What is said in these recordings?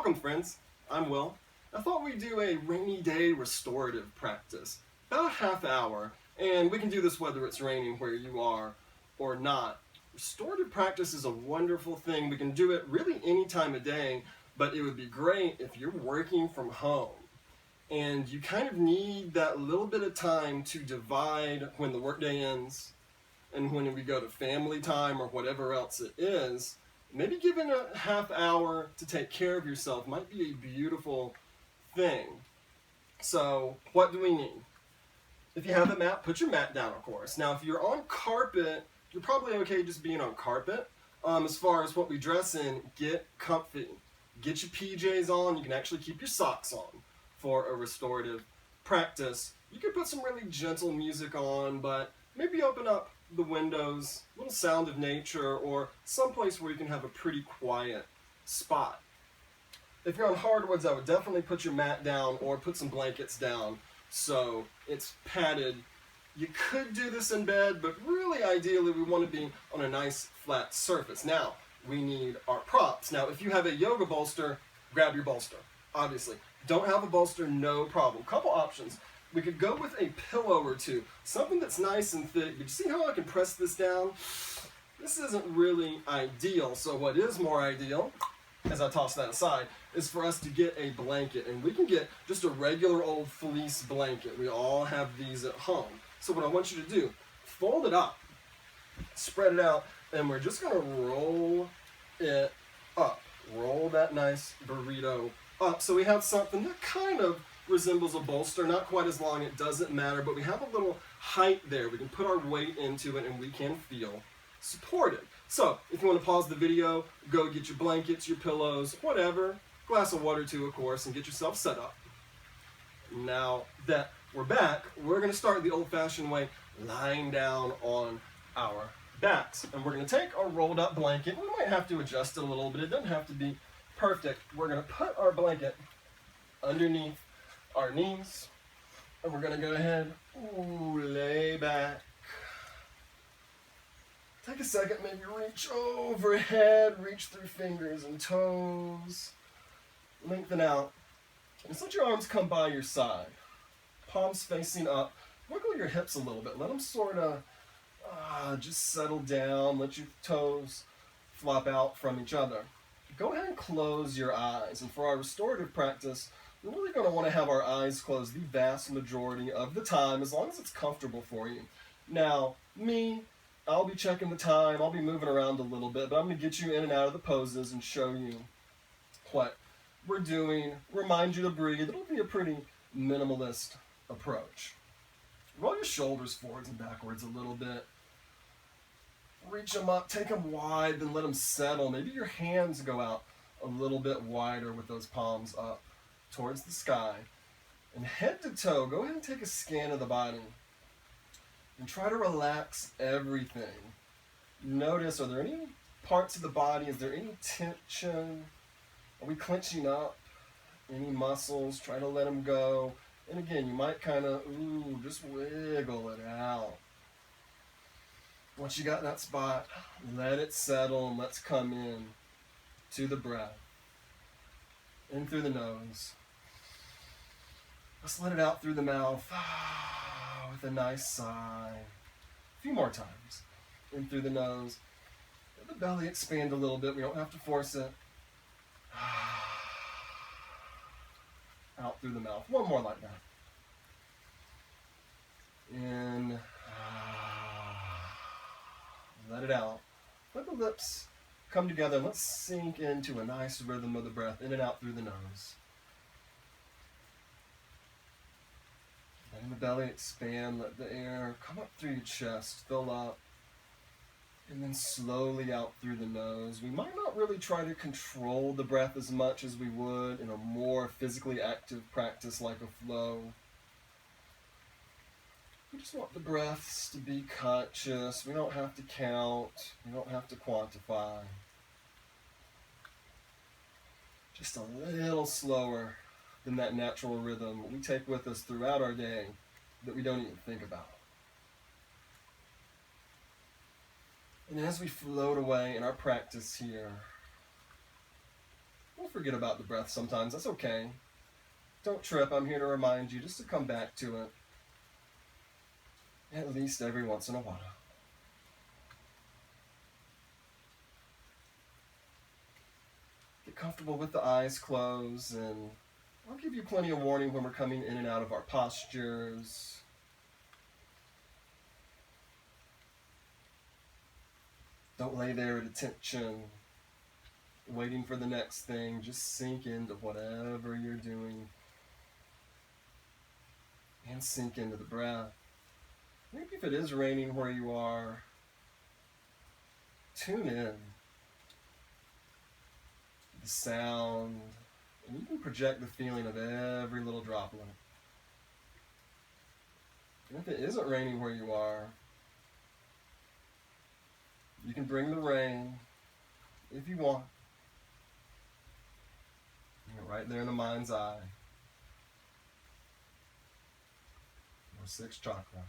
Welcome, friends. I'm Will. I thought we'd do a rainy day restorative practice, about a half hour, and we can do this whether it's raining where you are or not. Restorative practice is a wonderful thing. We can do it really any time of day, but it would be great if you're working from home and you kind of need that little bit of time to divide when the workday ends and when we go to family time or whatever else it is. Maybe giving a half hour to take care of yourself might be a beautiful thing. So what do we need? If you have a mat, put your mat down, of course. Now, if you're on carpet, you're probably okay just being on carpet. As far as what we dress in, get comfy. Get your PJs on. You can actually keep your socks on for a restorative practice. You could put some really gentle music on, but maybe open up the windows, a little sound of nature, or someplace where you can have a pretty quiet spot. If you're on hardwoods, I would definitely put your mat down or put some blankets down so it's padded. You could do this in bed, but really ideally we want to be on a nice flat surface. Now, we need our props. Now, if you have a yoga bolster, grab your bolster, obviously. Don't have a bolster, no problem. Couple options. We could go with a pillow or two, something that's nice and thick. But you see how I can press this down? This isn't really ideal. So what is more ideal, as I toss that aside, is for us to get a blanket. And we can get just a regular old fleece blanket. We all have these at home. So what I want you to do, fold it up, spread it out, and we're just gonna roll it up. Roll that nice burrito up so we have something that kind of resembles a bolster, not quite as long, it doesn't matter, but we have a little height there. We can put our weight into it and we can feel supported. So if you want to pause the video, go get your blankets, your pillows, whatever, glass of water too, of course, and get yourself set up. Now that we're back, we're going to start the old-fashioned way, lying down on our backs. And we're going to take our rolled up blanket. We might have to adjust it a little bit. It doesn't have to be perfect. We're going to put our blanket underneath our knees, and we're going to go ahead, lay back. Take a second, maybe reach overhead, reach through fingers and toes, lengthen out, and let your arms come by your side, palms facing up. Wiggle your hips a little bit, let them sort of just settle down, let your toes flop out from each other. Go ahead and close your eyes, and for our restorative practice, we're really going to want to have our eyes closed the vast majority of the time, as long as it's comfortable for you. Now, I'll be checking the time, I'll be moving around a little bit, but I'm going to get you in and out of the poses and show you what we're doing, remind you to breathe. It'll be a pretty minimalist approach. Roll your shoulders forwards and backwards a little bit. Reach them up, take them wide, then let them settle. Maybe your hands go out a little bit wider with those palms up towards the sky. And head to toe, go ahead and take a scan of the body. And try to relax everything. Notice, are there any parts of the body, is there any tension? Are we clenching up? Any muscles? Try to let them go. And again, you might kind of, just wiggle it out. Once you got that spot, let it settle and let's come in to the breath. In through the nose. Let's let it out through the mouth with a nice sigh. A few more times. In through the nose. Let the belly expand a little bit. We don't have to force it. Out through the mouth. One more like that. In. Let it out. Let the lips come together. Let's sink into a nice rhythm of the breath. In and out through the nose. Letting the belly expand, let the air come up through your chest, fill up, and then slowly out through the nose. We might not really try to control the breath as much as we would in a more physically active practice like a flow. We just want the breaths to be conscious. We don't have to count. We don't have to quantify. Just a little slower than that natural rhythm we take with us throughout our day that we don't even think about. And as we float away in our practice here, we'll forget about the breath sometimes. That's okay. Don't trip. I'm here to remind you just to come back to it. At least every once in a while. Get comfortable with the eyes closed, and I'll give you plenty of warning when we're coming in and out of our postures. Don't lay there at attention, waiting for the next thing. Just sink into whatever you're doing. And sink into the breath. Maybe if it is raining where you are, tune in. The sound, and you can project the feeling of every little droplet. And if it isn't raining where you are, you can bring the rain if you want. Right there in the mind's eye. Your sixth chakra.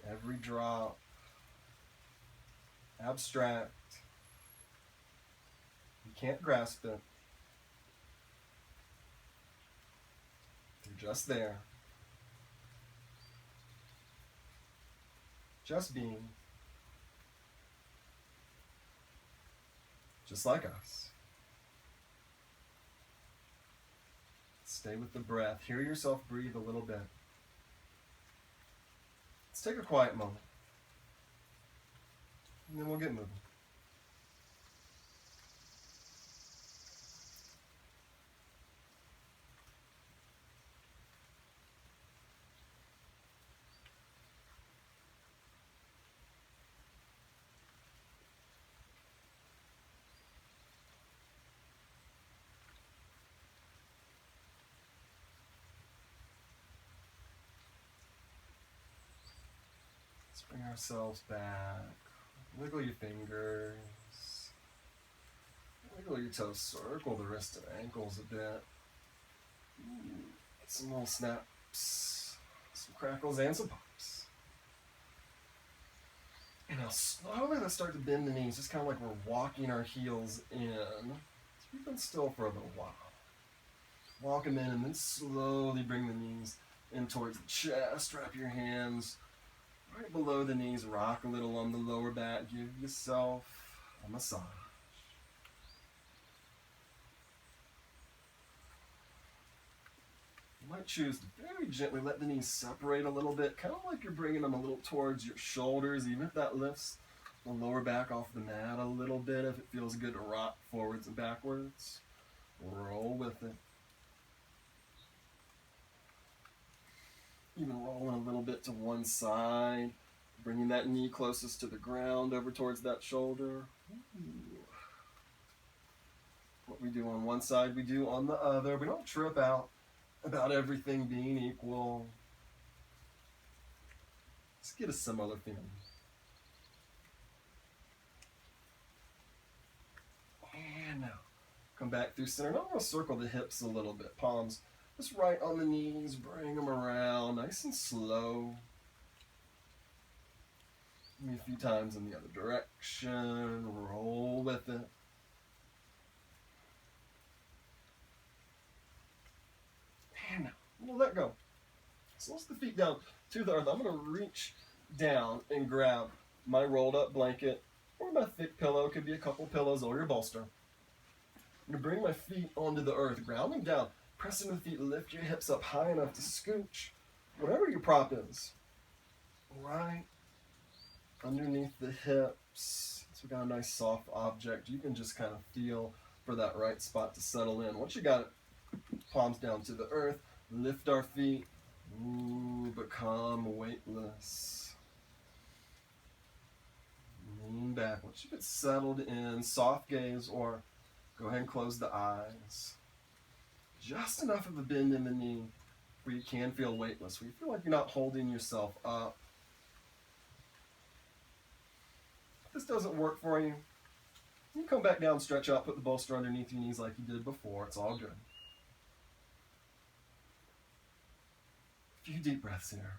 Every drop, abstract. You can't grasp it. You're just there. Just being. Just like us. Stay with the breath. Hear yourself breathe a little bit. Let's take a quiet moment. And then we'll get moving. Let's bring ourselves back. Wiggle your fingers. Wiggle your toes. Circle the wrists and ankles a bit. Get some little snaps, some crackles, and some pops. And now slowly let's start to bend the knees, just kind of like we're walking our heels in. So we've been still for a little while. Walk them in and then slowly bring the knees in towards the chest. Wrap your hands right below the knees. Rock a little on the lower back. Give yourself a massage. You might choose to very gently let the knees separate a little bit, kind of like you're bringing them a little towards your shoulders, even if that lifts the lower back off the mat a little bit, if it feels good to rock forwards and backwards. Roll with it. Even rolling a little bit to one side, bringing that knee closest to the ground over towards that shoulder. Ooh. What we do on one side, we do on the other. We don't trip out about everything being equal. Let's get a similar feeling. And now, come back through center. Now I'm going to circle the hips a little bit. Palms just right on the knees. Bring them around nice and slow. Maybe a few times in the other direction. Roll with it. And now, we'll let go. So let's the feet down to the earth. I'm going to reach down and grab my rolled up blanket or my thick pillow. Could be a couple pillows or your bolster. I'm going to bring my feet onto the earth, grounding down. Press into the feet, lift your hips up high enough to scooch. Whatever your prop is. Right underneath the hips. So we got a nice soft object. You can just kind of feel for that right spot to settle in. Once you got it, palms down to the earth, lift our feet, become weightless. Lean back. Once you get settled in, soft gaze, or go ahead and close the eyes. Just enough of a bend in the knee where you can feel weightless, where you feel like you're not holding yourself up. If this doesn't work for you, you come back down, stretch out, put the bolster underneath your knees like you did before. It's all good. A few deep breaths here.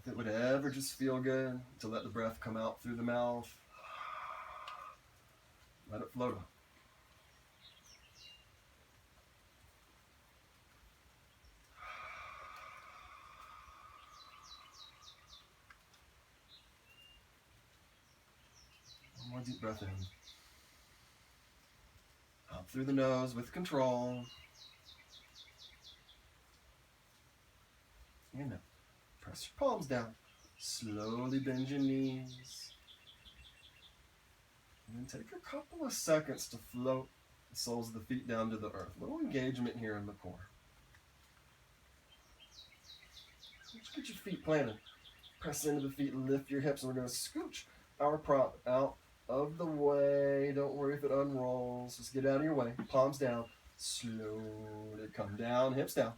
If it would ever just feel good to let the breath come out through the mouth, let it float up. One more deep breath in. Out through the nose with control. And up. Press your palms down. Slowly bend your knees. And then take a couple of seconds to float the soles of the feet down to the earth. A little engagement here in the core. Just get your feet planted. Press into the feet, lift your hips, and we're going to scooch our prop out of the way. Don't worry if it unrolls. Just get out of your way. Palms down. Slowly come down, hips down.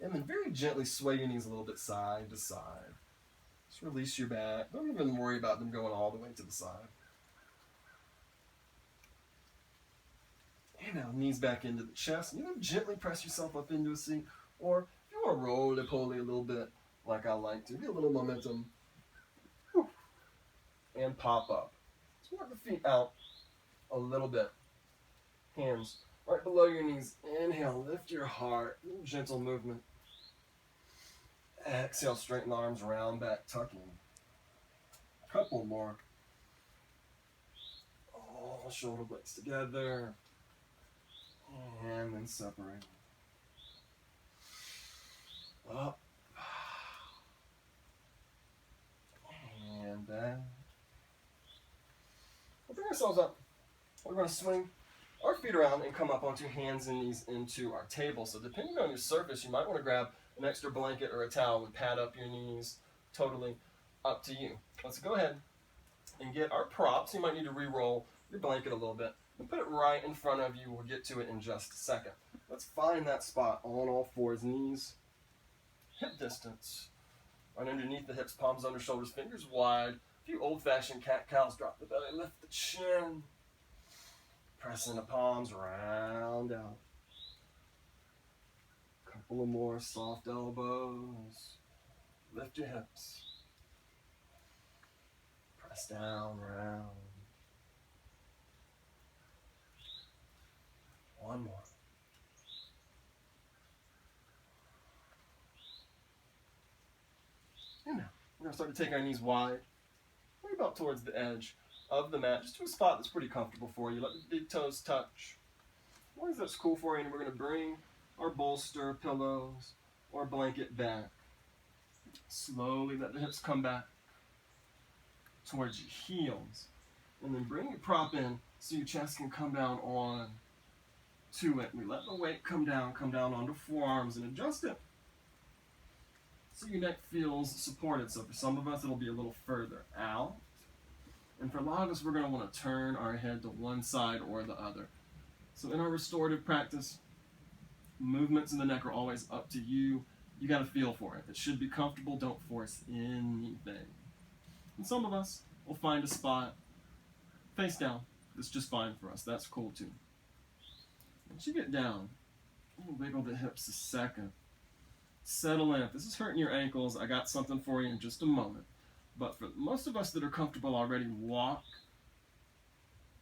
And then very gently sway your knees a little bit side to side. Just release your back. Don't even worry about them going all the way to the side. And now knees back into the chest. And you can gently press yourself up into a seat. Or if you want to roly-poly a little bit, like I like to, get a little momentum. And pop up. Just work the feet out a little bit. Hands right below your knees. Inhale, lift your heart. Gentle movement. Exhale, straighten the arms, round back, tucking. A couple more. All shoulder blades together. And then separate. Up. And back. We'll bring ourselves up. We're going to swing our feet around and come up onto hands and knees into our table. So depending on your surface, you might want to grab an extra blanket or a towel and pad up your knees. Totally up to you. Let's go ahead and get our props. You might need to re-roll your blanket a little bit and put it right in front of you. We'll get to it in just a second. Let's find that spot on all fours, knees, hip distance. Right underneath the hips, palms under shoulders, fingers wide. A few old-fashioned cat-cows. Drop the belly, lift the chin. Pressing the palms, round out. Couple of more soft elbows. Lift your hips. Press down, round. One more. And now, we're going to start to take our knees wide. Way about towards the edge of the mat, just to a spot that's pretty comfortable for you. Let the big toes touch. As long as that's cool for you, and we're going to bring our bolster, pillows, or blanket back. Slowly let the hips come back towards your heels. And then bring your prop in so your chest can come down on to it. We let the weight come down onto forearms and adjust it so your neck feels supported. So for some of us, it'll be a little further out. And for a lot of us, we're going to want to turn our head to one side or the other. So in our restorative practice, movements in the neck are always up to you. You got to feel for it. It should be comfortable. Don't force anything. And some of us will find a spot face down that's just fine for us. That's cool too. Once you get down, wiggle the hips a second. Settle in. If this is hurting your ankles, I got something for you in just a moment. But for most of us that are comfortable already, walk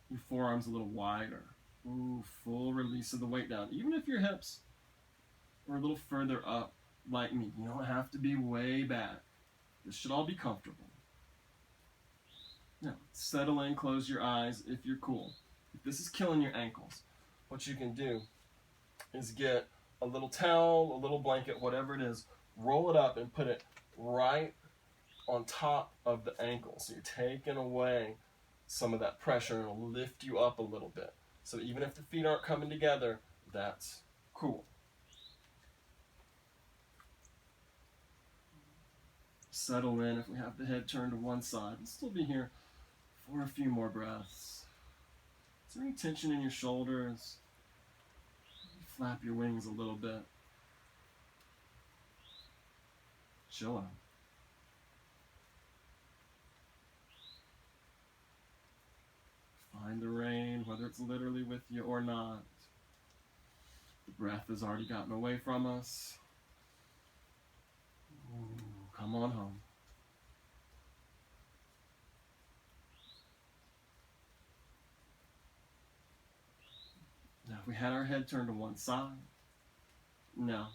your forearms a little wider. Ooh, full release of the weight down. Even if your hips are a little further up, like me, you don't have to be way back. This should all be comfortable. Now, settle in, close your eyes if you're cool. If this is killing your ankles, what you can do is get a little towel, a little blanket, whatever it is, roll it up and put it right on top of the ankle. So you're taking away some of that pressure and it'll lift you up a little bit. So even if the feet aren't coming together, that's cool. Settle in. If we have the head turned to one side, we'll still be here for a few more breaths. Is there any tension in your shoulders? Flap your wings a little bit. Chill out. Find the rain, whether it's literally with you or not. The breath has already gotten away from us. Ooh, Come on home. Now, if we had our head turned to one side, now,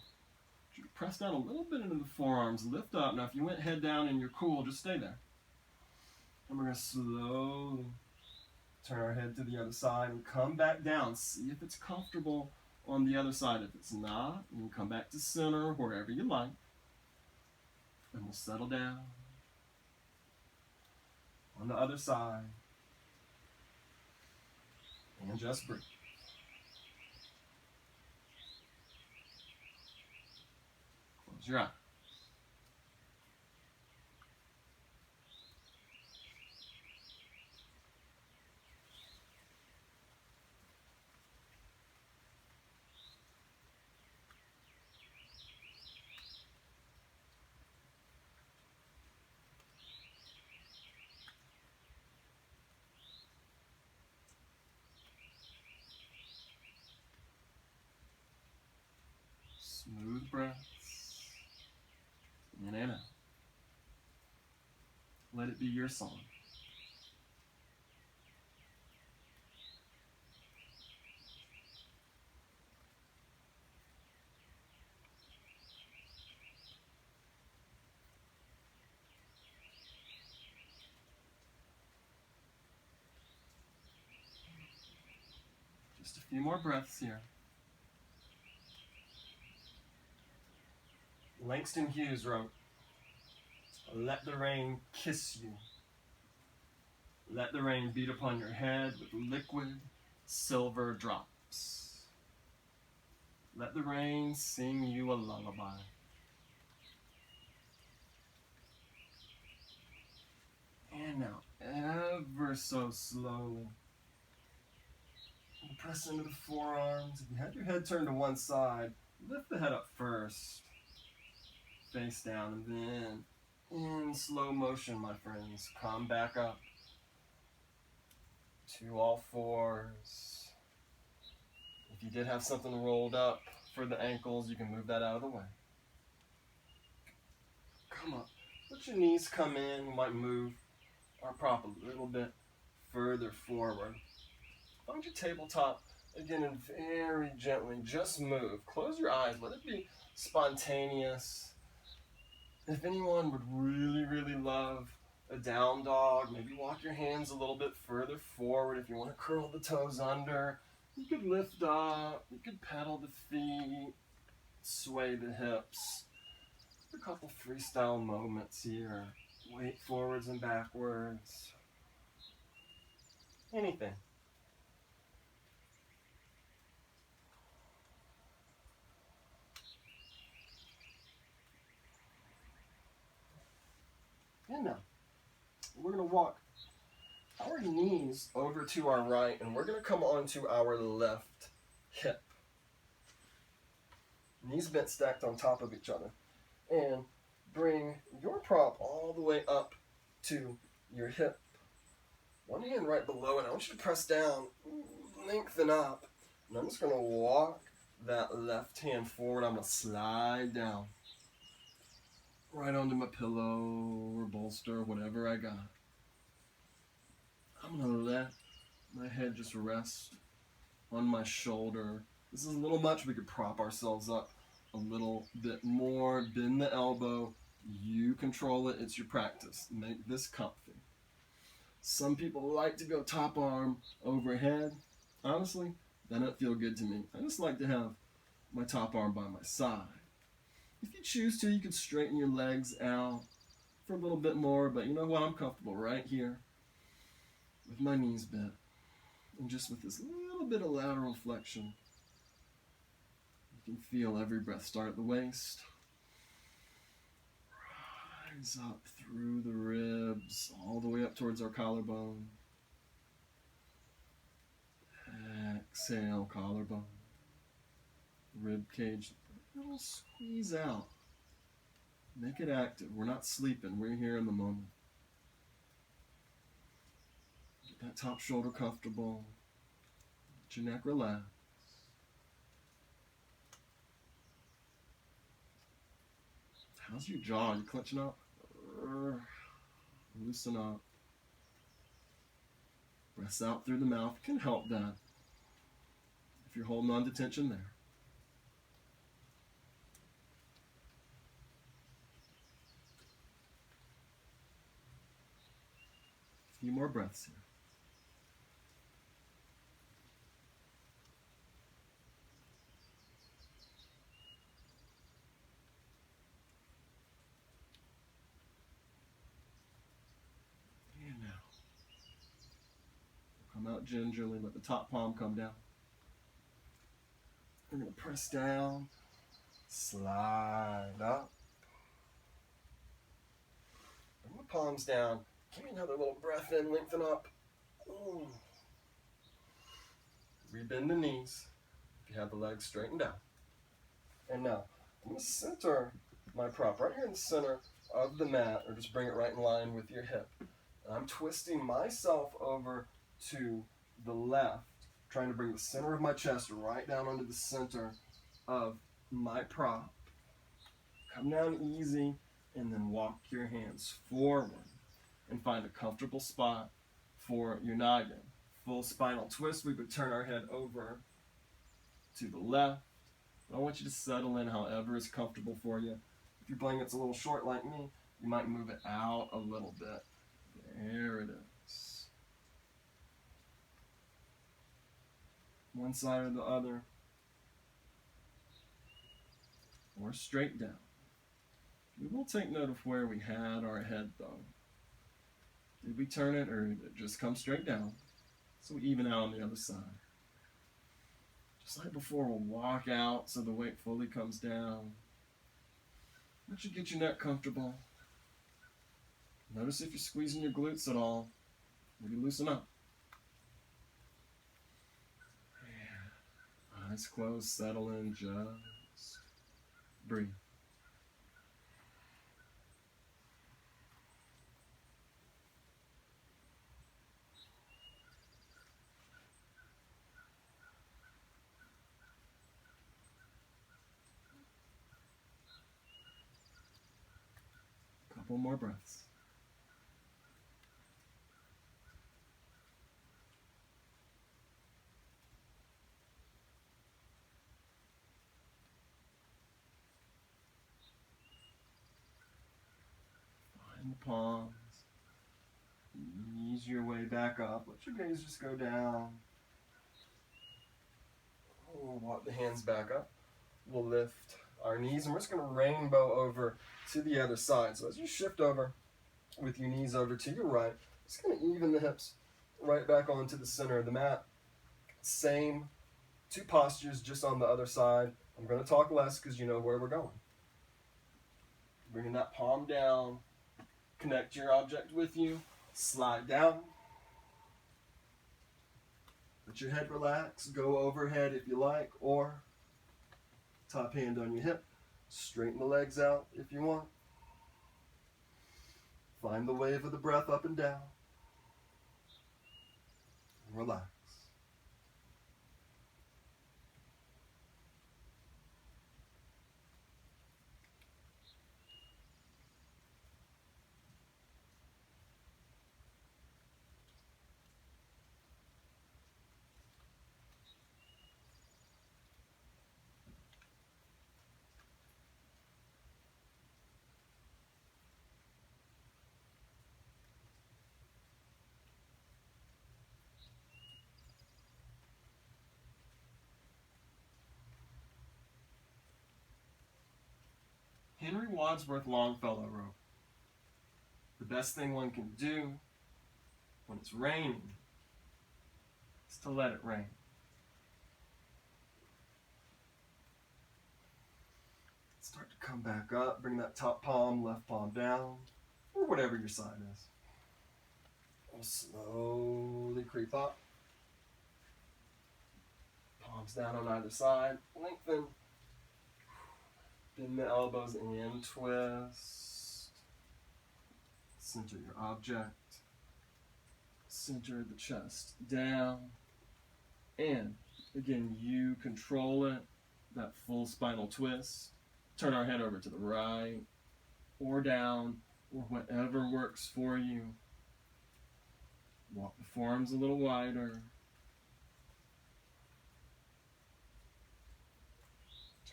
press down a little bit into the forearms, lift up. Now, if you went head down and you're cool, just stay there. And we're going to slowly turn our head to the other side and come back down. See if it's comfortable on the other side. If it's not, you can come back to center, wherever you like. And we'll settle down on the other side. And just breathe. Close your eyes. Smooth breaths. In and out. Let it be your song. Just a few more breaths here. Langston Hughes wrote, "Let the rain kiss you. Let the rain beat upon your head with liquid silver drops. Let the rain sing you a lullaby." And now, ever so slowly, press into the forearms. If you had your head turned to one side, lift the head up first. Face down, and then in slow motion, my friends, come back up to all fours. If you did have something rolled up for the ankles, you can move that out of the way. Come up. Let your knees come in. We might move our prop a little bit further forward. Find your tabletop again, and very gently just move. Close your eyes. Let it be spontaneous. If anyone would really, really love a down dog, maybe walk your hands a little bit further forward. If you want to curl the toes under, you could lift up, you could pedal the feet, sway the hips. A couple freestyle moments here. Weight forwards and backwards. Anything. And now, we're going to walk our knees over to our right, and we're going to come onto our left hip. Knees bent, stacked on top of each other. And bring your prop all the way up to your hip. One hand right below it. I want you to press down, lengthen up. And I'm just going to walk that left hand forward. I'm going to slide down right onto my pillow or bolster, whatever I got. I'm going to let my head just rest on my shoulder. This is a little much. We could prop ourselves up a little bit more. Bend the elbow. You control it. It's your practice. Make this comfy. Some people like to go top arm overhead. Honestly, that doesn't feel good to me. I just like to have my top arm by my side. If you choose to, you can straighten your legs out for a little bit more, but you know what? I'm comfortable right here with my knees bent and just with this little bit of lateral flexion. You can feel every breath start at the waist, rise up through the ribs, all the way up towards our collarbone. Exhale, collarbone, rib cage. Little squeeze out. Make it active. We're not sleeping. We're here in the moment. Get that top shoulder comfortable. Let your neck relax. How's your jaw? You clenching up? Loosen up. Breaths out through the mouth can help that if you're holding on to tension there. A few more breaths here. And now, come out gingerly, let the top palm come down. We're going to press down, slide up. Bring the palms down. Give me another little breath in, lengthen up. Ooh. Rebend the knees if you have the legs straightened out. And now, I'm going to center my prop right here in the center of the mat, or just bring it right in line with your hip. And I'm twisting myself over to the left, trying to bring the center of my chest right down onto the center of my prop. Come down easy, and then walk your hands forward and find a comfortable spot for your noggin. Full spinal twist, we would turn our head over to the left. I want you to settle in however is comfortable for you. If your blanket's a little short like me, you might move it out a little bit. There it is. One side or the other. Or straight down. We will take note of where we had our head though. Did we turn it or did it just come straight down? So we even out on the other side. Just like before, we'll walk out so the weight fully comes down. Let you get your neck comfortable. Notice if you're squeezing your glutes at all. Maybe loosen up. Yeah. Eyes closed, settle in, just breathe. Couple more breaths. Find the palms. Ease your way back up. Let your gaze just go down. We'll walk the hands back up. We'll lift our knees, and we're just going to rainbow over to the other side. So as you shift over with your knees over to your right, just going to even the hips right back onto the center of the mat. Same two postures just on the other side. I'm going to talk less because you know where we're going. Bringing that palm down, connect your object with you, slide down. Let your head relax, go overhead if you like, or top hand on your hip. Straighten the legs out if you want. Find the wave of the breath up and down. And relax. Henry Wadsworth Longfellow wrote, "The best thing one can do when it's raining is to let it rain." Start to come back up, bring that top palm, left palm down, or whatever your side is. We'll slowly creep up. Palms down on either side, lengthen. Bend the elbows in, twist. Center your object. Center the chest down. And again, you control it, that full spinal twist. Turn our head over to the right or down. or whatever works for you. Walk the forearms a little wider.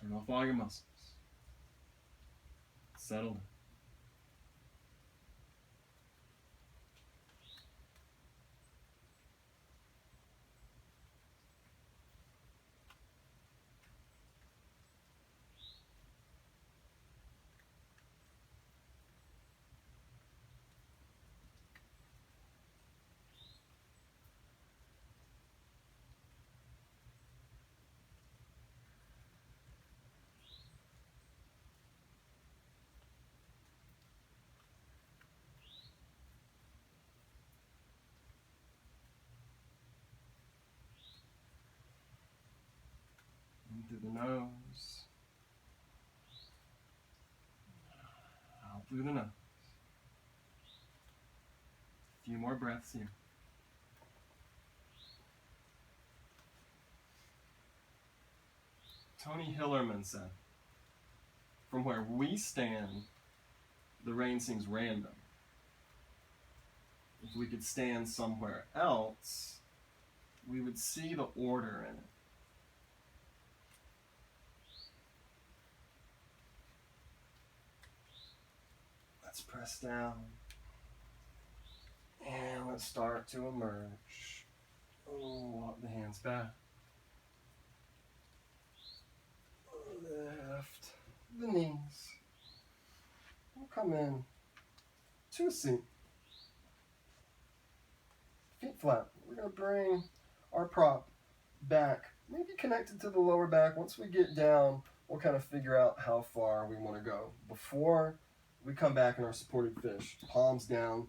Turn off all your muscles. Settle in. In through the nose. Out through the nose. A few more breaths here. Tony Hillerman said, from where we stand, the rain seems random. If we could stand somewhere else, we would see the order in it. Let's press down. And let's start to emerge. Walk the hands back. Lift the knees. We'll come in to a seat. Feet flat. We're going to bring our prop back, maybe connected to the lower back. Once we get down, we'll kind of figure out how far we want to go. Before we come back in our supported fish, palms down,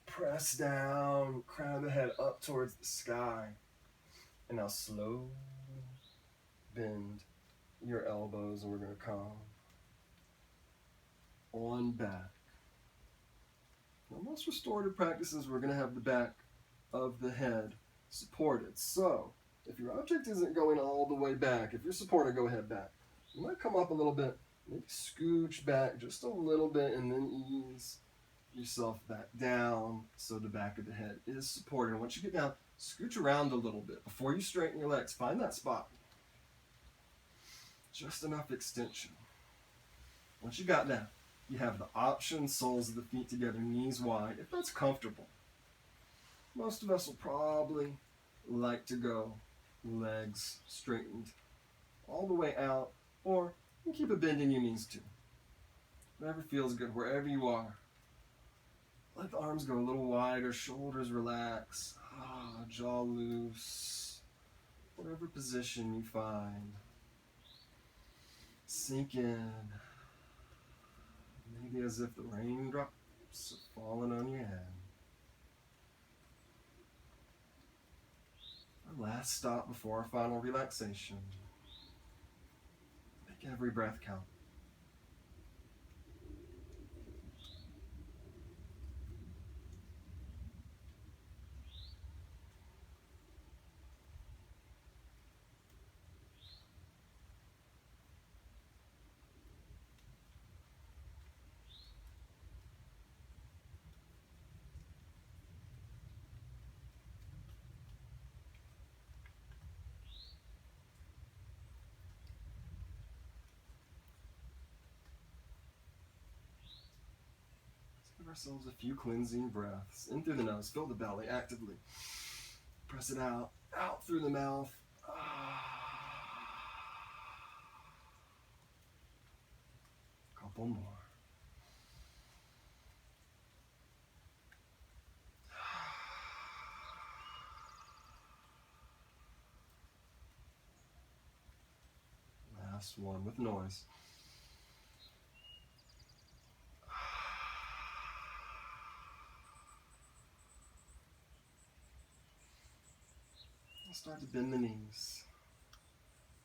press down, crown of the head up towards the sky. And now slow bend your elbows, and we're going to come on back. Now, most restorative practices, we're going to have the back of the head supported. So, if your object isn't going all the way back, if you're supported, go ahead back. You might come up a little bit, maybe scooch back just a little bit, and then ease yourself back down so the back of the head is supported. And once you get down, scooch around a little bit. Before you straighten your legs, find that spot. Just enough extension. Once you got that, you have the option, soles of the feet together, knees wide, if that's comfortable. Most of us will probably like to go legs straightened all the way out, or you can keep a bend in your knees too. Whatever feels good, wherever you are. Let the arms go a little wider, shoulders relax, jaw loose. Whatever position you find. Sink in. Maybe as if the raindrops are falling on your head. Our last stop before our final relaxation. Make every breath count. Give ourselves a few cleansing breaths. In through the nose, fill the belly actively. Press it out, out through the mouth. Couple more. Last one with noise. Start to bend the knees.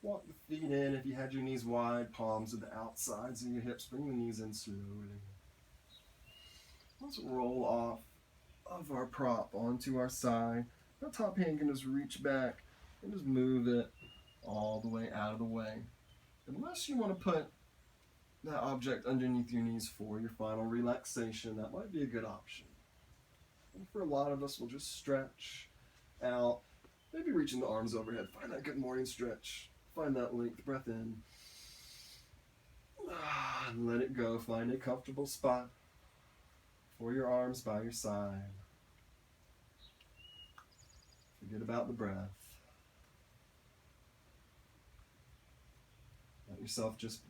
Walk the feet in. If you had your knees wide, palms to the outsides of your hips. Bring the knees in slowly. Let's roll off of our prop onto our side. The top hand can just reach back and just move it all the way out of the way. Unless you want to put that object underneath your knees for your final relaxation. That might be a good option. And for a lot of us, we'll just stretch out, maybe reaching the arms overhead. Find that good morning stretch. Find that length breath in. And let it go. Find a comfortable spot for your arms by your side. Forget about the breath. Let yourself just be.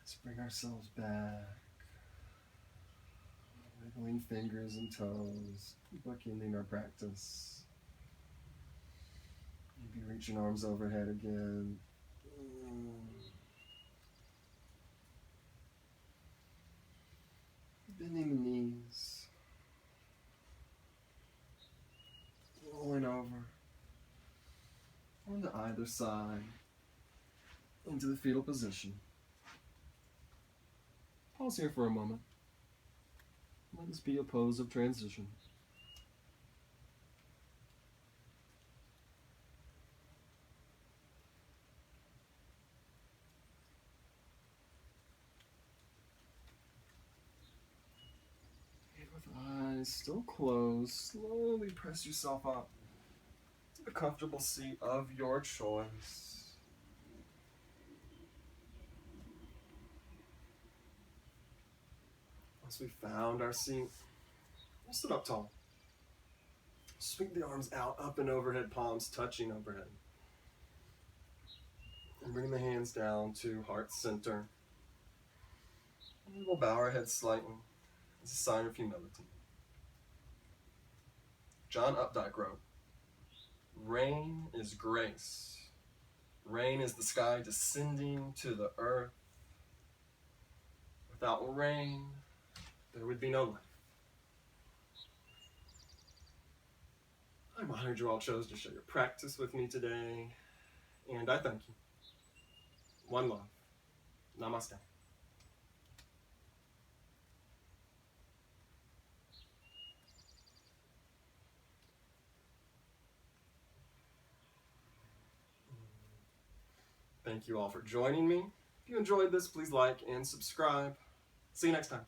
Let's bring ourselves back. Wiggling fingers and toes, bookending our practice. Maybe reaching arms overhead again. Bending the knees. Rolling over. Onto either side. Into the fetal position. Pause here for a moment. Let this be a pose of transition. And with eyes still closed, slowly press yourself up to the comfortable seat of your choice. Once we've found our seat, we'll sit up tall. Sweep the arms out, up and overhead, palms touching overhead. And bring the hands down to heart center. And we'll bow our heads slightly as a sign of humility. John Updike wrote, "Rain is grace. Rain is the sky descending to the earth. Without rain, there would be no life." I'm honored you all chose to share your practice with me today, and I thank you. One love. Namaste. Thank you all for joining me. If you enjoyed this, please like and subscribe. See you next time.